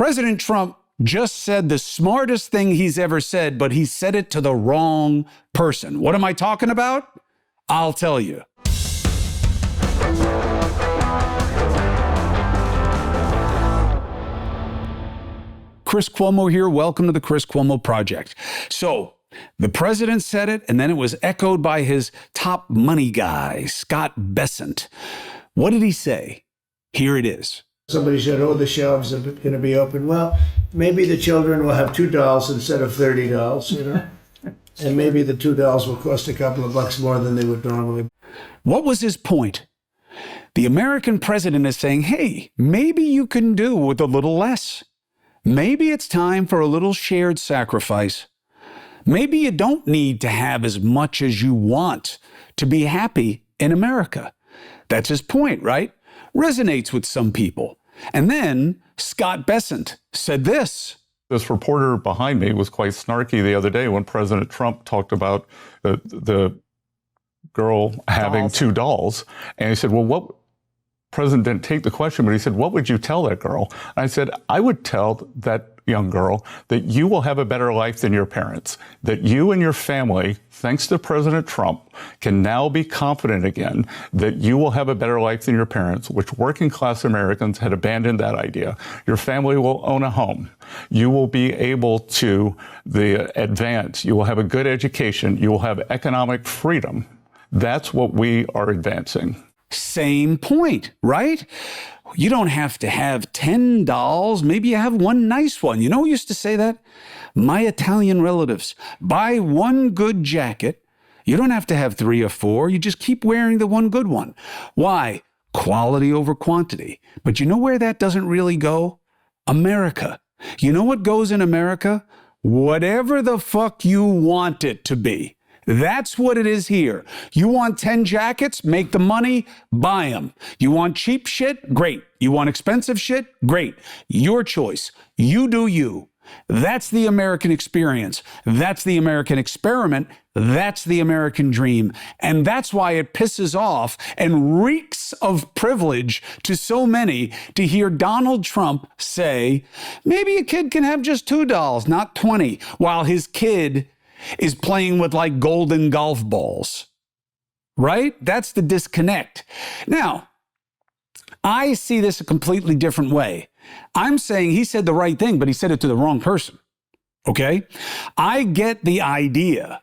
President Trump just said the smartest thing he's ever said, but he said it to the wrong person. What am I talking about? I'll tell you. Chris Cuomo here. Welcome to the Chris Cuomo Project. So, the president said it, and then it was echoed by his top money guy, Scott Bessent. What did he say? Here it is. Somebody said, oh, the shelves are going to be open. Well, maybe the children will have $2 instead of $30, you know? And maybe the $2 will cost a couple of bucks more than they would normally. What was his point? The American president is saying, hey, maybe you can do with a little less. Maybe it's time for a little shared sacrifice. Maybe you don't need to have as much as you want to be happy in America. That's his point, right? Resonates with some people. And then Scott Bessent said this. This reporter behind me was quite snarky the other day when President Trump talked about the girl having two dolls. And he said, well, what? President didn't take the question, but he said, what would you tell that girl? And I said, I would tell that young girl that you will have a better life than your parents, that you and your family, thanks to President Trump, can now be confident again that you will have a better life than your parents, which working class Americans had abandoned that idea. Your family will own a home. You will be able to advance. You will have a good education. You will have economic freedom. That's what we are advancing. Same point, right? You don't have to have 10 dolls. Maybe you have one nice one. You know who used to say that? My Italian relatives. Buy one good jacket. You don't have to have 3 or 4. You just keep wearing the one good one. Why? Quality over quantity. But you know where that doesn't really go? America. You know what goes in America? Whatever the fuck you want it to be. That's what it is here. You want 10 jackets? Make the money, buy them. You want cheap shit? Great. You want expensive shit? Great. Your choice. You do you. That's the American experience. That's the American experiment. That's the American dream. And that's why it pisses off and reeks of privilege to so many to hear Donald Trump say, maybe a kid can have just $2, not 20, while his kid is playing with like golden golf balls, right? That's the disconnect. Now, I see this a completely different way. I'm saying he said the right thing, but he said it to the wrong person, okay? I get the idea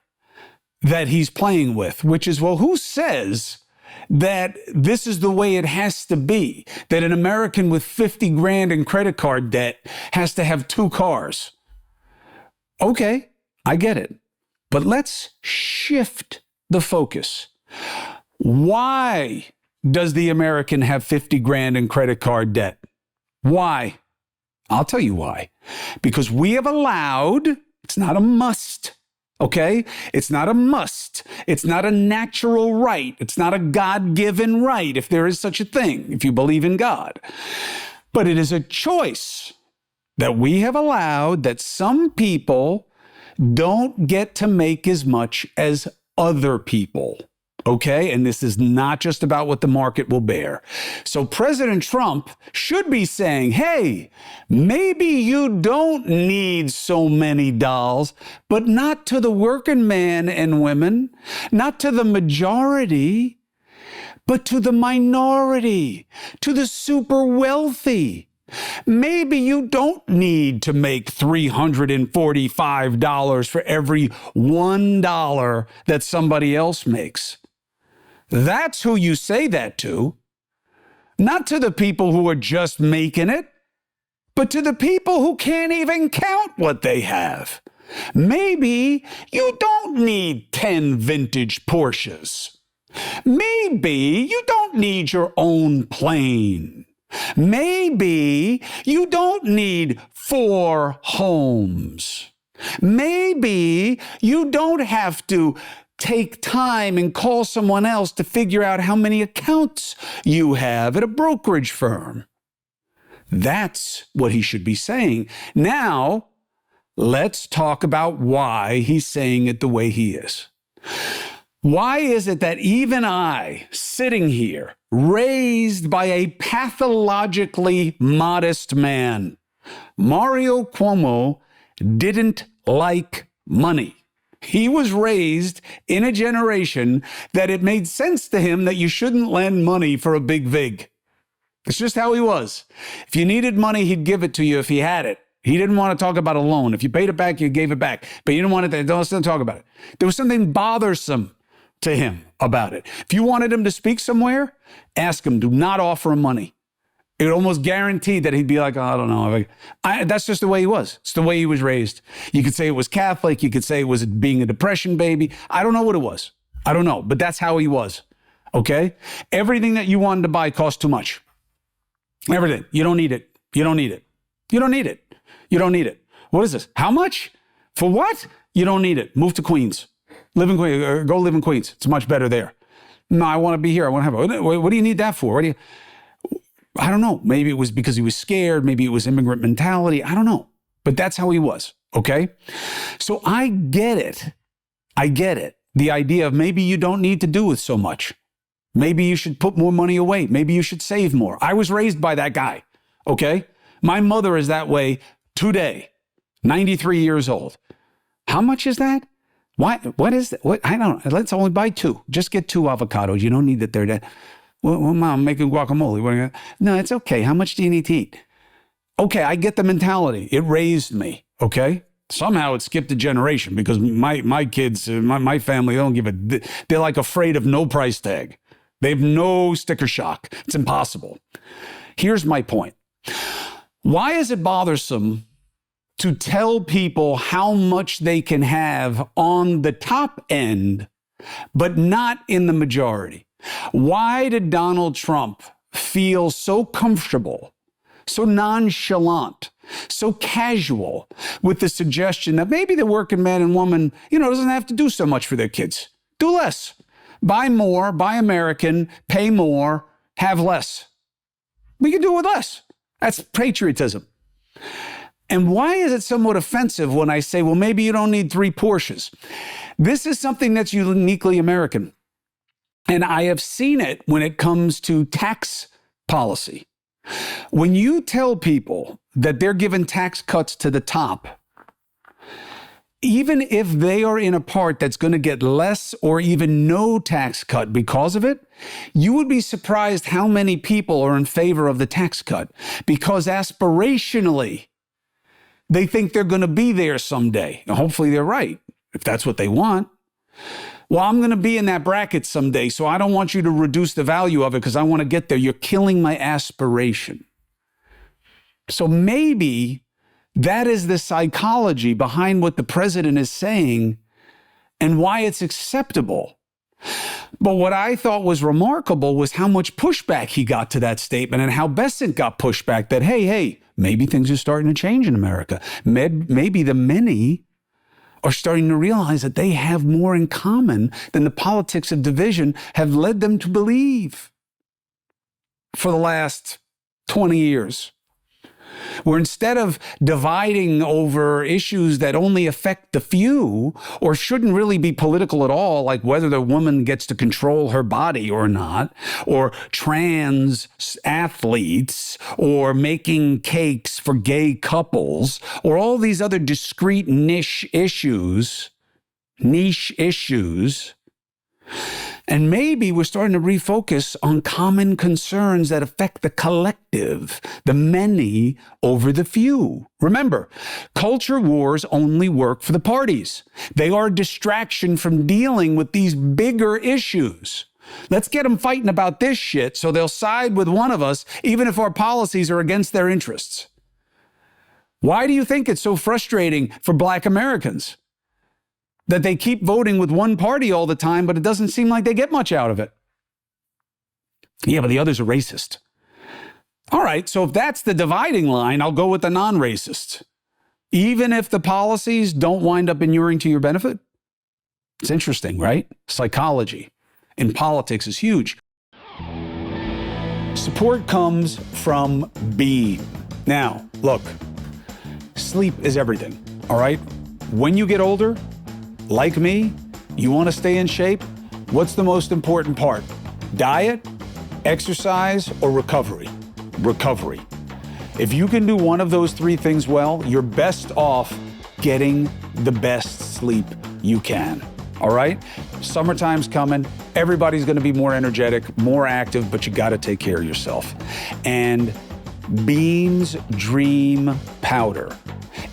that he's playing with, which is, well, who says that this is the way it has to be, that an American with 50 grand in credit card debt has to have 2 cars? Okay, I get it. But let's shift the focus. Why does the American have 50 grand in credit card debt? Why? I'll tell you why. Because we have allowed, it's not a must, okay? It's not a must. It's not a natural right. It's not a God-given right, if there is such a thing, if you believe in God. But it is a choice that we have allowed that some people don't get to make as much as other people, okay? And this is not just about what the market will bear. So President Trump should be saying, hey, maybe you don't need so many dolls, but not to the working man and women, not to the majority, but to the minority, to the super wealthy. Maybe you don't need to make $345 for every $1 that somebody else makes. That's who you say that to. Not to the people who are just making it, but to the people who can't even count what they have. Maybe you don't need 10 vintage Porsches. Maybe you don't need your own plane. Maybe you don't need 4 homes. Maybe you don't have to take time and call someone else to figure out how many accounts you have at a brokerage firm. That's what he should be saying. Now, let's talk about why he's saying it the way he is. Why is it that even I, sitting here, raised by a pathologically modest man, Mario Cuomo didn't like money. He was raised in a generation that it made sense to him that you shouldn't lend money for a big vig. It's just how he was. If you needed money, he'd give it to you if he had it. He didn't want to talk about a loan. If you paid it back, you gave it back. But you didn't want it. Don't talk about it. There was something bothersome to him about it. If you wanted him to speak somewhere, ask him. Do not offer him money. It would almost guaranteed that he'd be like, oh, I don't know. That's just the way he was. It's the way he was raised. You could say it was Catholic. You could say it was being a depression baby. I don't know what it was. I don't know. But that's how he was. Okay? Everything that you wanted to buy cost too much. Everything. You don't need it. You don't need it. You don't need it. You don't need it. What is this? How much? For what? You don't need it. Move to Queens. Live in Queens. Or go live in Queens. It's much better there. No, I want to be here. I want to have it. What do you need that for? I don't know. Maybe it was because he was scared. Maybe it was immigrant mentality. I don't know. But that's how he was. Okay? So I get it. I get it. The idea of maybe you don't need to do with so much. Maybe you should put more money away. Maybe you should save more. I was raised by that guy. Okay? My mother is that way today. 93 years old. How much is that? Why? What is that? What? I don't know. Let's only buy 2. Just get 2 avocados. You don't need the third. Well, Mom, I'm making guacamole. No, it's okay. How much do you need to eat? Okay, I get the mentality. It raised me. Okay? Somehow it skipped a generation because my kids, my family, they don't give a. They're like afraid of no price tag. They have no sticker shock. It's impossible. Here's my point. Why is it bothersome to tell people how much they can have on the top end, but not in the majority? Why did Donald Trump feel so comfortable, so nonchalant, so casual with the suggestion that maybe the working man and woman, doesn't have to do so much for their kids? Do less. Buy more, buy American, pay more, have less. We can do it with less. That's patriotism. And why is it somewhat offensive when I say, well, maybe you don't need 3 Porsches? This is something that's uniquely American. And I have seen it when it comes to tax policy. When you tell people that they're given tax cuts to the top, even if they are in a part that's going to get less or even no tax cut because of it, you would be surprised how many people are in favor of the tax cut because aspirationally, they think they're going to be there someday. And hopefully they're right, if that's what they want. Well, I'm going to be in that bracket someday, so I don't want you to reduce the value of it because I want to get there. You're killing my aspiration. So maybe that is the psychology behind what the president is saying and why it's acceptable. But what I thought was remarkable was how much pushback he got to that statement and how Bessent got pushback that, hey, maybe things are starting to change in America. Maybe the many are starting to realize that they have more in common than the politics of division have led them to believe for the last 20 years. Where instead of dividing over issues that only affect the few or shouldn't really be political at all, like whether the woman gets to control her body or not, or trans athletes, or making cakes for gay couples, or all these other discrete niche issues, and maybe we're starting to refocus on common concerns that affect the collective, the many over the few. Remember, culture wars only work for the parties. They are a distraction from dealing with these bigger issues. Let's get them fighting about this shit so they'll side with one of us, even if our policies are against their interests. Why do you think it's so frustrating for Black Americans that they keep voting with one party all the time, but it doesn't seem like they get much out of it? Yeah, but the others are racist. All right, so if that's the dividing line, I'll go with the non-racist. Even if the policies don't wind up inuring to your benefit? It's interesting, right? Psychology in politics is huge. Support comes from being. Now, look, sleep is everything, all right? When you get older, like me, you want to stay in shape? What's the most important part? Diet, exercise, or recovery? Recovery. If you can do one of those three things well, you're best off getting the best sleep you can. All right? Summertime's coming. Everybody's going to be more energetic, more active, but you got to take care of yourself. And Beam's Dream Powder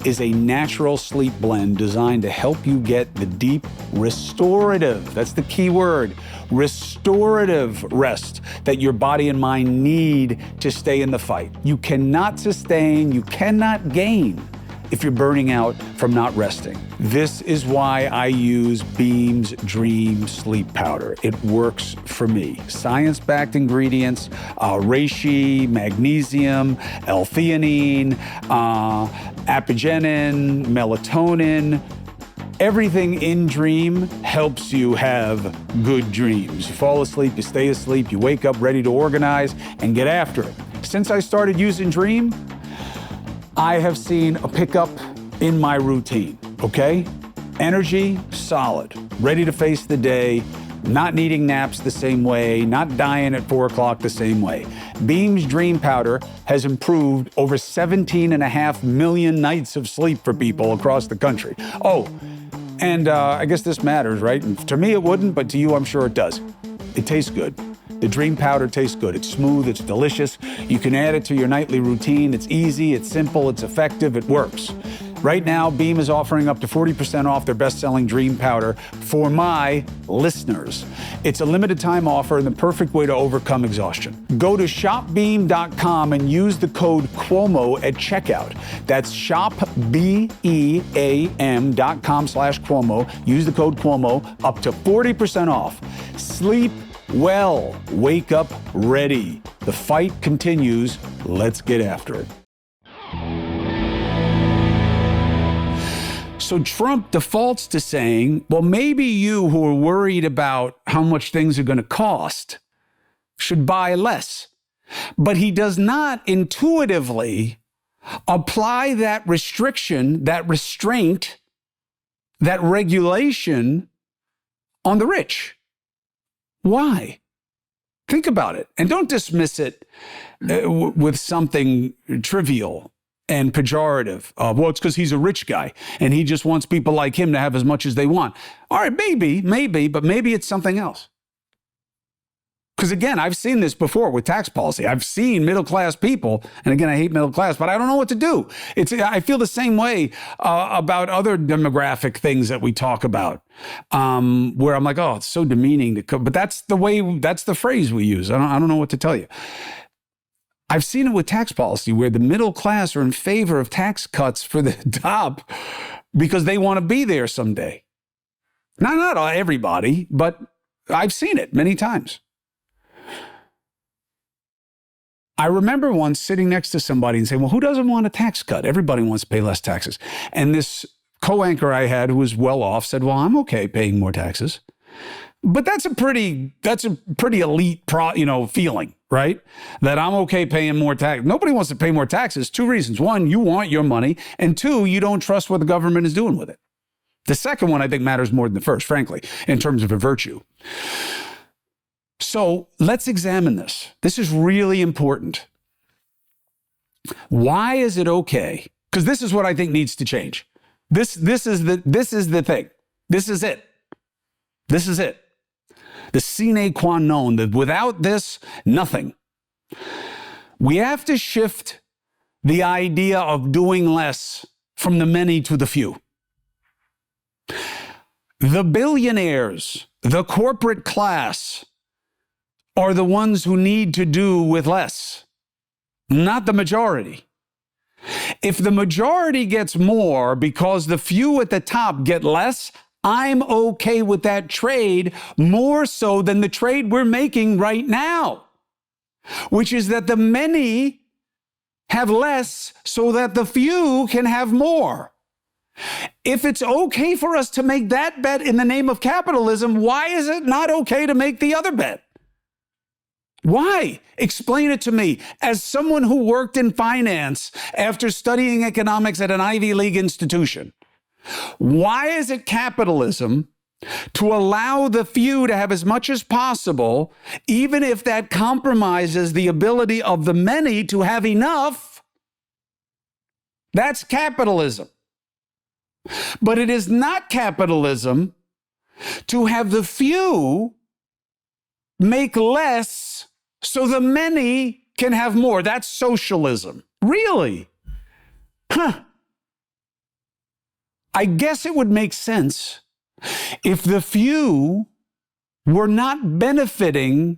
is a natural sleep blend designed to help you get the deep restorative, that's the key word, restorative rest that your body and mind need to stay in the fight. You cannot sustain, you cannot gain if you're burning out from not resting. This is why I use Beam's Dream Sleep Powder. It works for me. Science-backed ingredients, reishi, magnesium, L-theanine, apigenin, melatonin. Everything in Dream helps you have good dreams. You fall asleep, you stay asleep, you wake up ready to organize and get after it. Since I started using Dream, I have seen a pickup in my routine, okay? Energy, solid, ready to face the day, not needing naps the same way, not dying at 4 o'clock the same way. Beam's Dream Powder has improved over 17.5 million nights of sleep for people across the country. Oh, and I guess this matters, right? And to me it wouldn't, but to you I'm sure it does. It tastes good. The Dream Powder tastes good. It's smooth, it's delicious. You can add it to your nightly routine. It's easy, it's simple, it's effective, it works. Right now, Beam is offering up to 40% off their best-selling Dream Powder for my listeners. It's a limited time offer and the perfect way to overcome exhaustion. Go to shopbeam.com and use the code Cuomo at checkout. That's shopbeam.com/Cuomo. Use the code Cuomo, up to 40% off. Sleep well, wake up ready. The fight continues. Let's get after it. So Trump defaults to saying, well, maybe you who are worried about how much things are going to cost should buy less. But he does not intuitively apply that restriction, that restraint, that regulation on the rich. Why? Think about it. And don't dismiss it with something trivial and pejorative. Well, it's because he's a rich guy and he just wants people like him to have as much as they want. All right, maybe, but maybe it's something else. Because again, I've seen this before with tax policy. I've seen middle-class people, and again, I hate middle class, but I don't know what to do. I feel the same way about other demographic things that we talk about, where I'm like, oh, it's so demeaning. But that's the phrase we use. I don't know what to tell you. I've seen it with tax policy where the middle class are in favor of tax cuts for the top because they want to be there someday. Not everybody, but I've seen it many times. I remember once sitting next to somebody and saying, well, who doesn't want a tax cut? Everybody wants to pay less taxes. And this co-anchor I had who was well off said, well, I'm okay paying more taxes. But that's a pretty elite feeling, right? That I'm okay paying more tax. Nobody wants to pay more taxes. 2 reasons. 1, you want your money. And 2, you don't trust what the government is doing with it. The second one, I think, matters more than the first, frankly, in terms of a virtue. So let's examine this. This is really important. Why is it okay? Because this is what I think needs to change. This is the thing. This is it. This is it. The sine qua non. That without this, nothing. We have to shift the idea of doing less from the many to the few. The billionaires, the corporate class, are the ones who need to do with less, not the majority. If the majority gets more because the few at the top get less, I'm okay with that trade more so than the trade we're making right now, which is that the many have less so that the few can have more. If it's okay for us to make that bet in the name of capitalism, why is it not okay to make the other bet? Why? Explain it to me. As someone who worked in finance after studying economics at an Ivy League institution, why is it capitalism to allow the few to have as much as possible, even if that compromises the ability of the many to have enough That's capitalism. But it is not capitalism to have the few make less so the many can have more. That's socialism. Really? Huh. I guess it would make sense if the few were not benefiting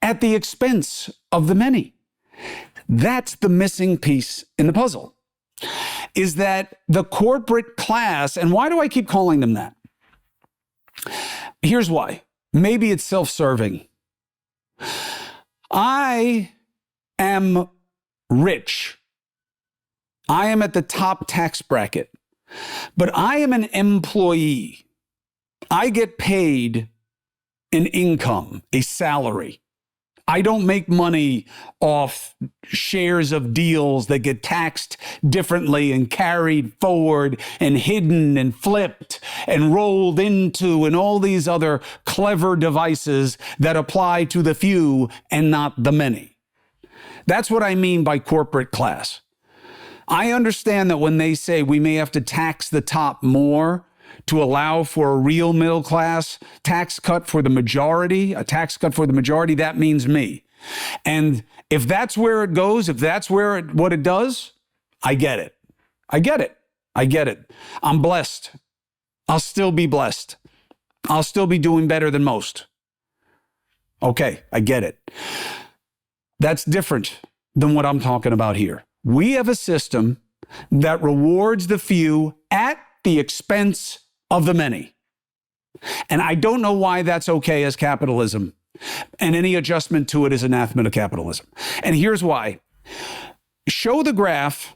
at the expense of the many. That's the missing piece in the puzzle, is that the corporate class, and why do I keep calling them that? Here's why. Maybe it's self-serving. I am rich. I am at the top tax bracket, but I am an employee. I get paid an income, a salary. I don't make money off shares of deals that get taxed differently and carried forward and hidden and flipped and rolled into and all these other clever devices that apply to the few and not the many. That's what I mean by corporate class. I understand that when they say we may have to tax the top more to allow for a real middle class tax cut for the majority, a tax cut for the majority, that means me. And if that's where it goes, if that's what it does, I get it. I get it. I get it. I'm blessed. I'll still be blessed. I'll still be doing better than most. Okay, I get it. That's different than what I'm talking about here. We have a system that rewards the few at the expense of the many. And I don't know why that's okay as capitalism, and any adjustment to it is anathema to capitalism. And here's why. Show the graph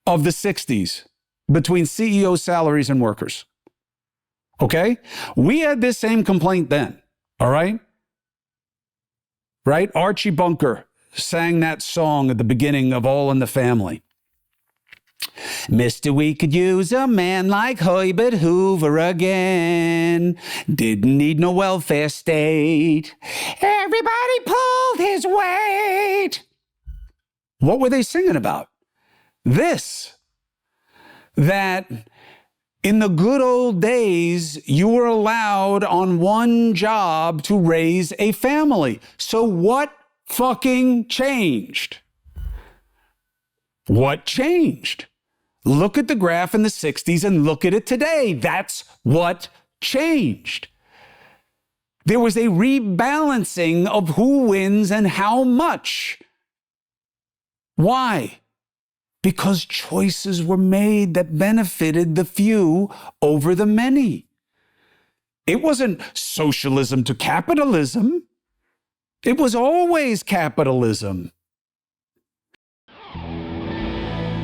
of the 60s between CEO salaries and workers. Okay? We had this same complaint then, all right? Right? Archie Bunker sang that song at the beginning of All in the Family. Mister, we could use a man like Herbert Hoover again. Didn't need no welfare state. Everybody pulled his weight. What were they singing about? This. That in the good old days, you were allowed on one job to raise a family. So what fucking changed? What changed? Look at the graph in the 60s and look at it today. That's what changed. There was a rebalancing of who wins and how much. Why? Because choices were made that benefited the few over the many. It wasn't socialism to capitalism. It was always capitalism.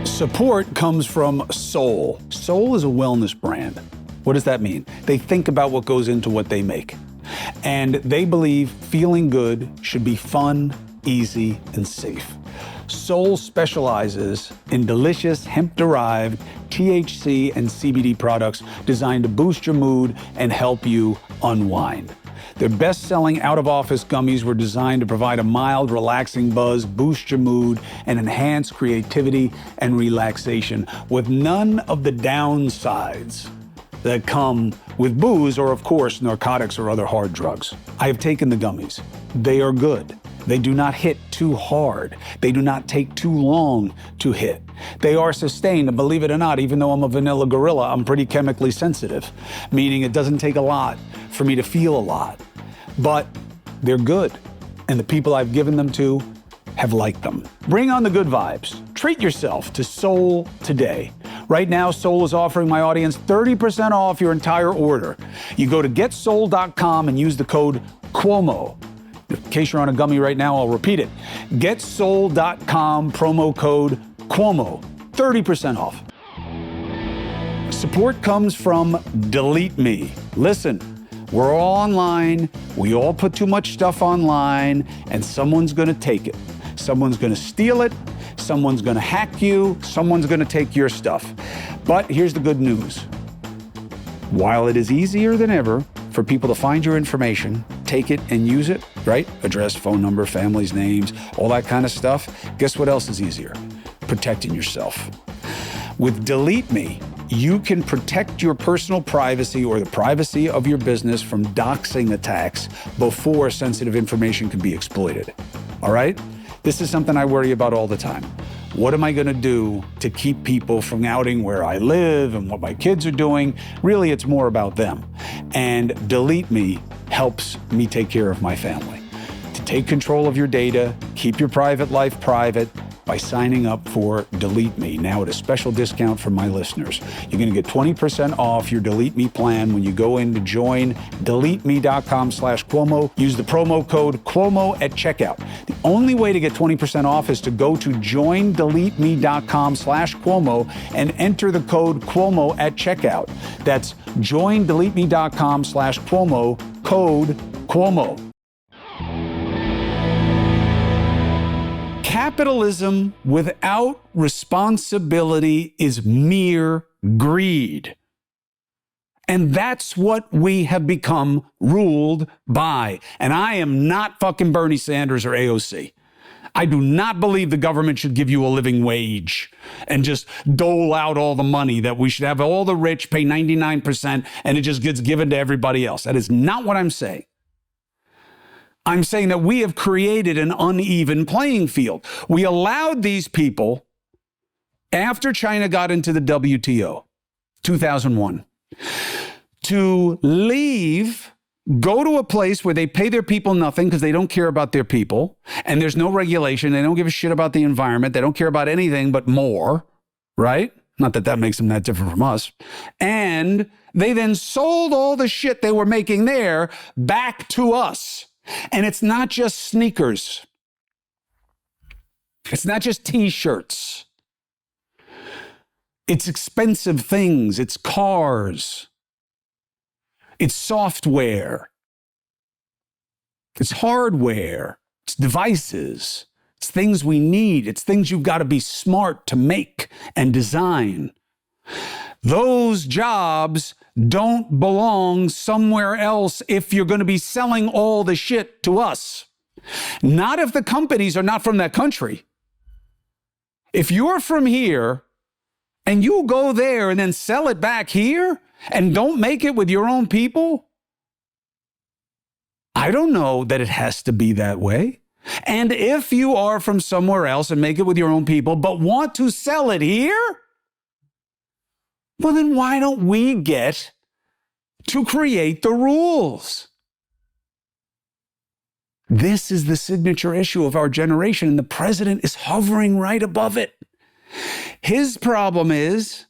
Support comes from Soul. Soul is a wellness brand. What does that mean? They think about what goes into what they make. And they believe feeling good should be fun, easy, and safe. Soul specializes in delicious hemp-derived THC and CBD products designed to boost your mood and help you unwind. Their best-selling out-of-office gummies were designed to provide a mild, relaxing buzz, boost your mood, and enhance creativity and relaxation with none of the downsides that come with booze or, of course, narcotics or other hard drugs. I have taken the gummies. They are good. They do not hit too hard. They do not take too long to hit. They are sustained, and believe it or not, even though I'm a vanilla gorilla, I'm pretty chemically sensitive, meaning it doesn't take a lot for me to feel a lot. But they're good, and the people I've given them to have liked them. Bring on the good vibes. Treat yourself to Soul today. Right now, Soul is offering my audience 30% off your entire order. You go to getsoul.com and use the code Cuomo. In case you're on a gummy right now, I'll repeat it. Getsoul.com, promo code Cuomo, 30% off. Support comes from Delete Me. Listen, we're all online. We all put too much stuff online, and someone's going to take it. Someone's going to steal it. Someone's going to hack you. Someone's going to take your stuff. But here's the good news. While it is easier than ever for people to find your information, take it and use it, right? Address, phone number, family's names, all that kind of stuff. Guess what else is easier? Protecting yourself. With Delete Me, you can protect your personal privacy or the privacy of your business from doxing attacks before sensitive information can be exploited. All right? This is something I worry about all the time. What am I going to do to keep people from outing where I live and what my kids are doing? Really, it's more about them. And Delete Me helps me take care of my family. To take control of your data, keep your private life private, by signing up for Delete Me, now at a special discount for my listeners. You're going to get 20% off your Delete Me plan when you go in to join deleteme.com/Cuomo. Use the promo code Cuomo at checkout. The only way to get 20% off is to go to joindeleteme.com/Cuomo and enter the code Cuomo at checkout. That's joindeleteme.com/Cuomo, code Cuomo. Capitalism without responsibility is mere greed. And that's what we have become ruled by. And I am not fucking Bernie Sanders or AOC. I do not believe the government should give you a living wage and just dole out all the money, that we should have all the rich pay 99% and it just gets given to everybody else. That is not what I'm saying. I'm saying that we have created an uneven playing field. We allowed these people, after China got into the WTO, 2001, to leave, go to a place where they pay their people nothing because they don't care about their people, and there's no regulation. They don't give a shit about the environment. They don't care about anything but more, right? Not that that makes them that different from us. And they then sold all the shit they were making there back to us. And it's not just sneakers. It's not just T-shirts. It's expensive things. It's cars. It's software. It's hardware. It's devices. It's things we need. It's things you've got to be smart to make and design. Those jobs don't belong somewhere else if you're going to be selling all the shit to us. Not if the companies are not from that country. If you're from here and you go there and then sell it back here and don't make it with your own people, I don't know that it has to be that way. And if you are from somewhere else and make it with your own people but want to sell it here, well, then why don't we get to create the rules? This is the signature issue of our generation, and the president is hovering right above it. His problem is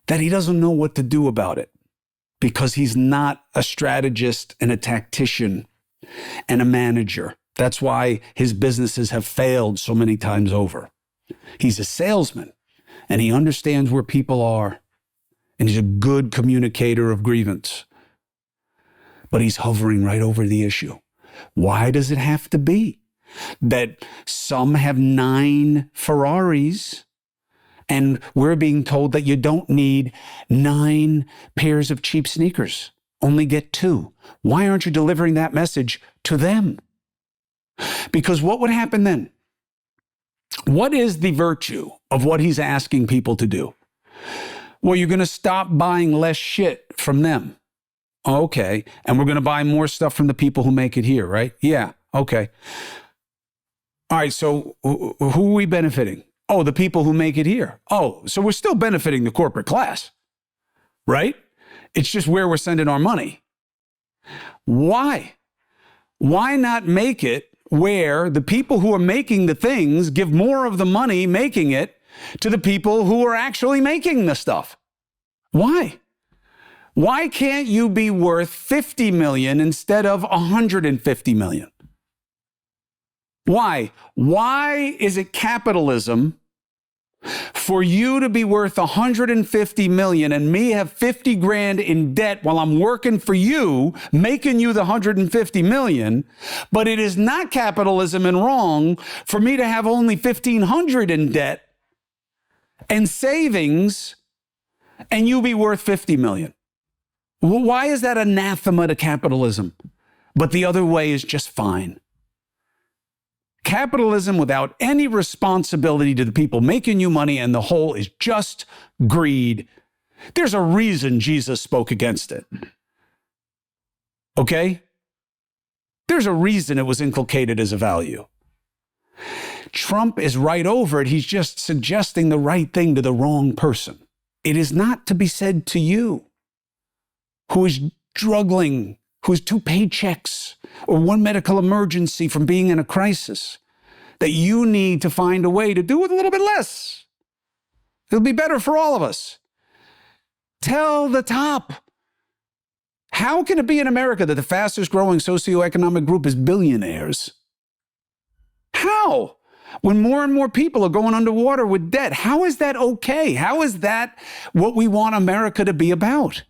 that he doesn't know what to do about it because he's not a strategist and a tactician and a manager. That's why his businesses have failed so many times over. He's a salesman, and he understands where people are, and he's a good communicator of grievance. But he's hovering right over the issue. Why does it have to be that some have 9 Ferraris and we're being told that you don't need 9 pairs of cheap sneakers, only get 2? Why aren't you delivering that message to them? Because what would happen then? What is the virtue of what he's asking people to do? Well, you're going to stop buying less shit from them. Okay. And we're going to buy more stuff from the people who make it here, right? Yeah. Okay. All right. So who are we benefiting? Oh, the people who make it here. Oh, so we're still benefiting the corporate class, right? It's just where we're sending our money. Why? Why not make it where the people who are making the things give more of the money making it to the people who are actually making the stuff? Why? Why can't you be worth 50 million instead of 150 million? Why? Why is it capitalism for you to be worth 150 million and me have 50 grand in debt while I'm working for you, making you the 150 million, but it is not capitalism and wrong for me to have only 1,500 in debt and savings and you be worth 50 million? Why is that anathema to capitalism? But the other way is just fine. Capitalism without any responsibility to the people making you money, and the whole is just greed. There's a reason Jesus spoke against it. Okay? There's a reason it was inculcated as a value. Trump is right over it. He's just suggesting the right thing to the wrong person. It is not to be said to you, who is struggling, who has 2 paychecks or 1 medical emergency from being in a crisis, that you need to find a way to do with a little bit less. It'll be better for all of us. Tell the top. How can it be in America that the fastest growing socioeconomic group is billionaires? How? When more and more people are going underwater with debt, how is that okay? How is that what we want America to be about?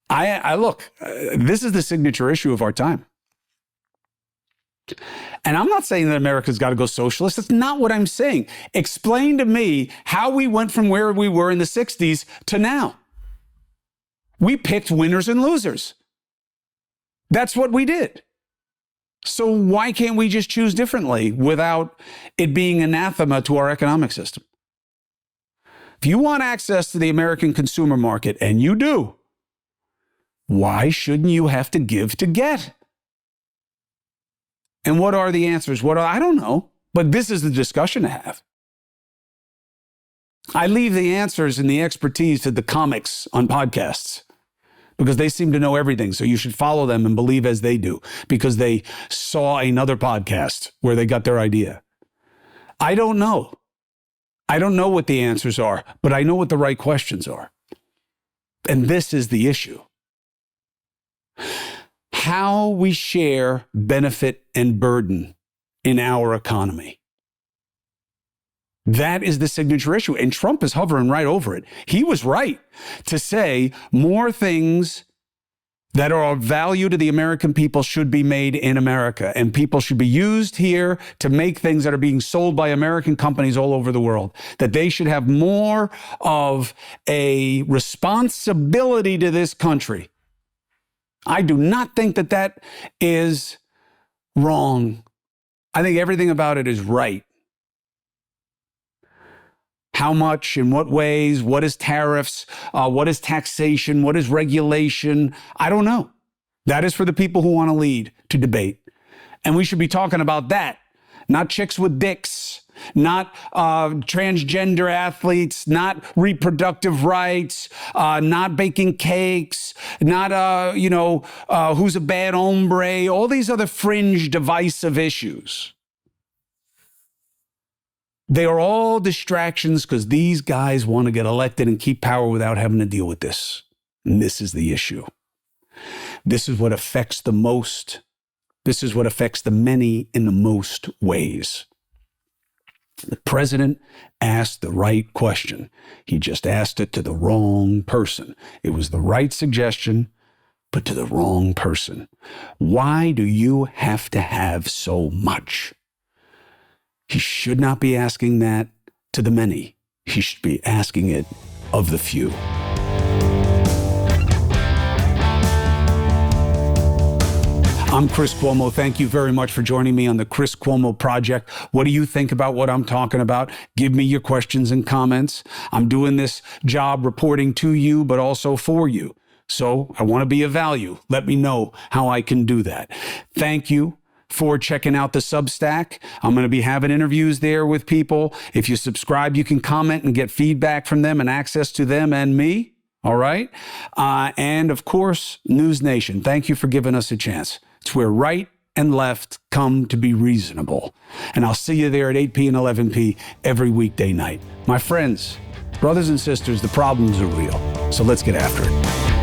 Look, this is the signature issue of our time. And I'm not saying that America's got to go socialist. That's not what I'm saying. Explain to me how we went from where we were in the 60s to now. We picked winners and losers. That's what we did. So why can't we just choose differently without it being anathema to our economic system? If you want access to the American consumer market, and you do, why shouldn't you have to give to get? And what are the answers? I don't know, but this is the discussion to have. I leave the answers and the expertise to the comics on podcasts because they seem to know everything. So you should follow them and believe as they do because they saw another podcast where they got their idea. I don't know. I don't know what the answers are, but I know what the right questions are. And this is the issue. How we share benefit and burden in our economy. That is the signature issue. And Trump is hovering right over it. He was right to say more things that are of value to the American people should be made in America. And people should be used here to make things that are being sold by American companies all over the world. That they should have more of a responsibility to this country. I do not think that that is wrong. I think everything about it is right. How much, in what ways, what is tariffs, what is taxation, what is regulation? I don't know. That is for the people who want to lead, to debate. And we should be talking about that, not chicks with dicks, not transgender athletes, not reproductive rights, not baking cakes, not, who's a bad hombre, all these other fringe divisive issues. They are all distractions because these guys want to get elected and keep power without having to deal with this. And this is the issue. This is what affects the most. This is what affects the many in the most ways. The president asked the right question. He just asked it to the wrong person. It was the right suggestion, but to the wrong person. Why do you have to have so much? He should not be asking that to the many. He should be asking it of the few. I'm Chris Cuomo. Thank you very much for joining me on the Chris Cuomo Project. What do you think about what I'm talking about? Give me your questions and comments. I'm doing this job reporting to you, but also for you. So I want to be of value. Let me know how I can do that. Thank you for checking out the Substack. I'm going to be having interviews there with people. If you subscribe, you can comment and get feedback from them and access to them and me. All right. And of course, News Nation. Thank you for giving us a chance. It's where right and left come to be reasonable. And I'll see you there at 8p and 11p every weekday night. My friends, brothers and sisters, the problems are real. So let's get after it.